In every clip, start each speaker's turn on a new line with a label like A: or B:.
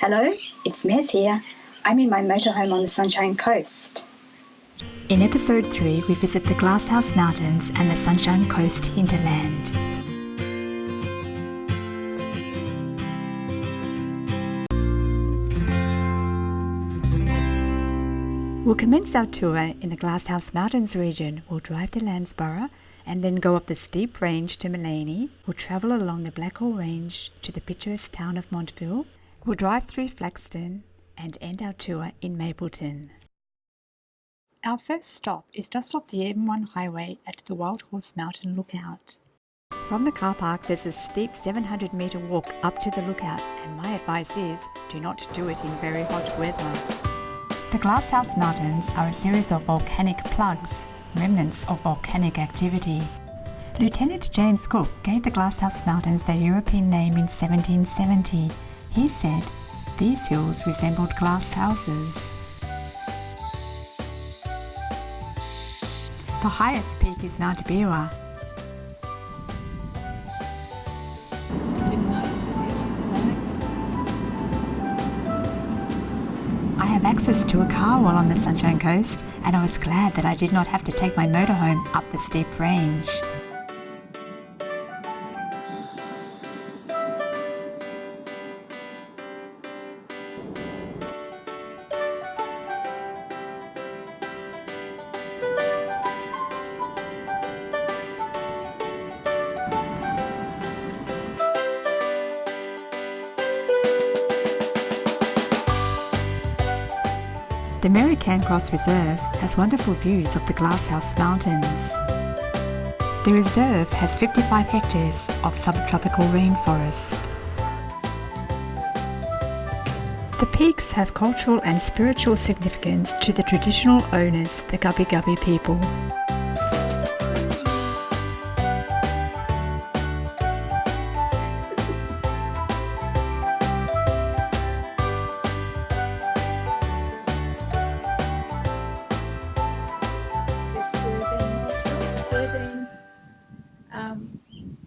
A: Hello, it's Mez here. I'm in my motorhome on the Sunshine Coast.
B: In episode 3, we visit the Glasshouse Mountains and the Sunshine Coast hinterland. We'll commence our tour in the Glasshouse Mountains region. We'll drive to Landsborough and then go up the steep range to Mullaney. We'll travel along the Blackhall Range to the picturesque town of Montville. We'll drive through Flaxton and end our tour in Mapleton. Our first stop is just off the M1 highway at the Wild Horse Mountain Lookout. From the car park there's a steep 700-metre walk up to the lookout, and my advice is do not do it in very hot weather. The Glasshouse Mountains are a series of volcanic plugs, remnants of volcanic activity. Lieutenant James Cook gave the Glasshouse Mountains their European name in 1770. He said, "These hills resembled glass houses." The highest peak is Mount Beerwah. I have access to a car while on the Sunshine Coast, and I was glad that I did not have to take my motorhome up the steep range. The Mary Cairncross Reserve has wonderful views of the Glasshouse Mountains. The reserve has 55 hectares of subtropical rainforest. The peaks have cultural and spiritual significance to the traditional owners, the Gubbi Gubbi people.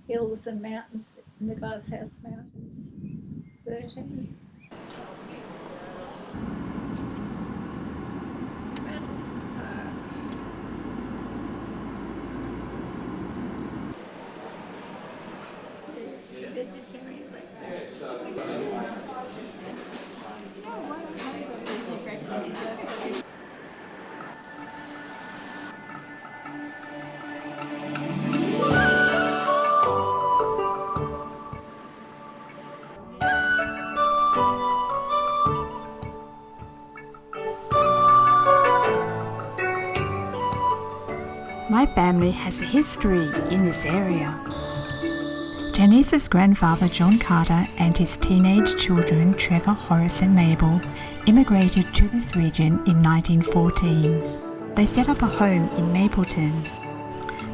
C: Hills and mountains in the Glasshouse Mountains. 13. Vegetarian breakfast.
B: My family has a history in this area. Janice's grandfather John Carter and his teenage children Trevor, Horace and Mabel immigrated to this region in 1914. They set up a home in Mapleton.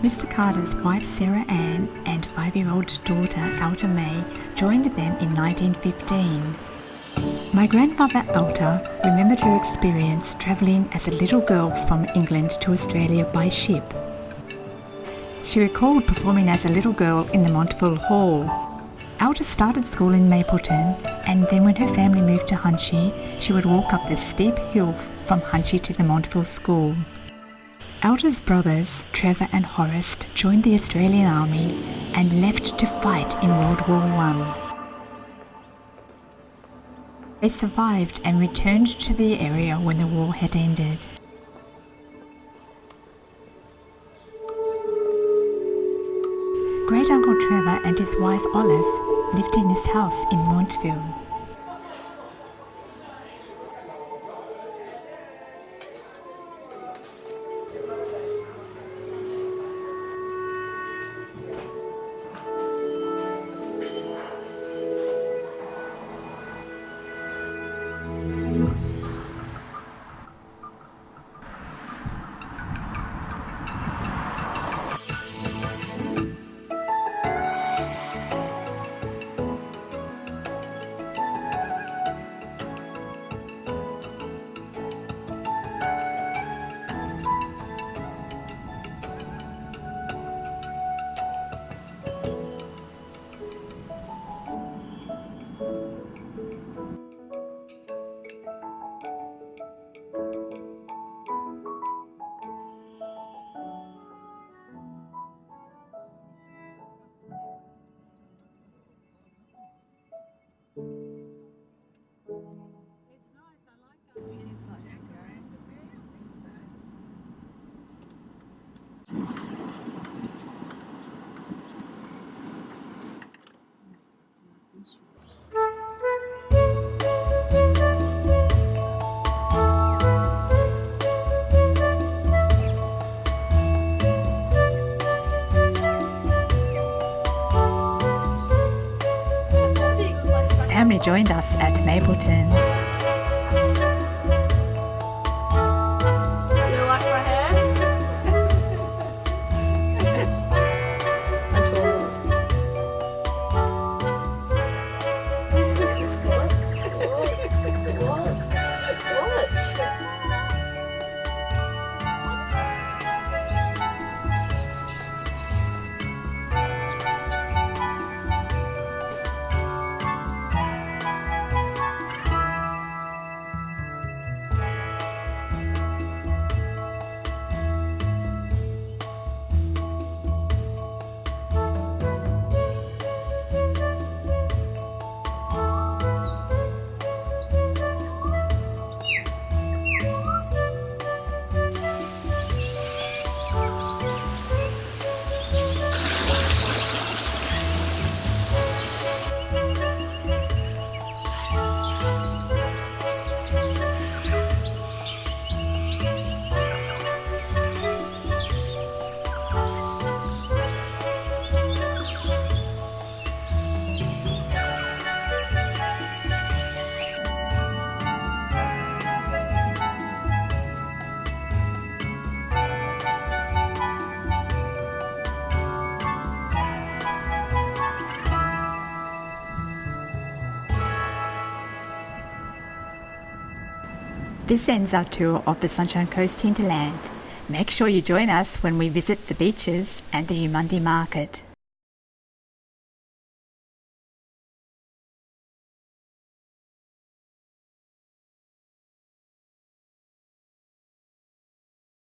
B: Mr. Carter's wife Sarah Ann and 5-year-old daughter Alta May joined them in 1915. My grandmother Alta remembered her experience travelling as a little girl from England to Australia by ship. She recalled performing as a little girl in the Montville Hall. Alta started school in Mapleton, and then when her family moved to Hunchy, she would walk up the steep hill from Hunchy to the Montville School. Alta's brothers, Trevor and Horace, joined the Australian Army and left to fight in World War I. They survived and returned to the area when the war had ended. Great Uncle Trevor and his wife Olive lived in this house in Montville. joined us at Mapleton.
C: You like my hair? I told you. What?
B: This ends our tour of the Sunshine Coast Hinterland. Make sure you join us when we visit the beaches and the Umundi Market.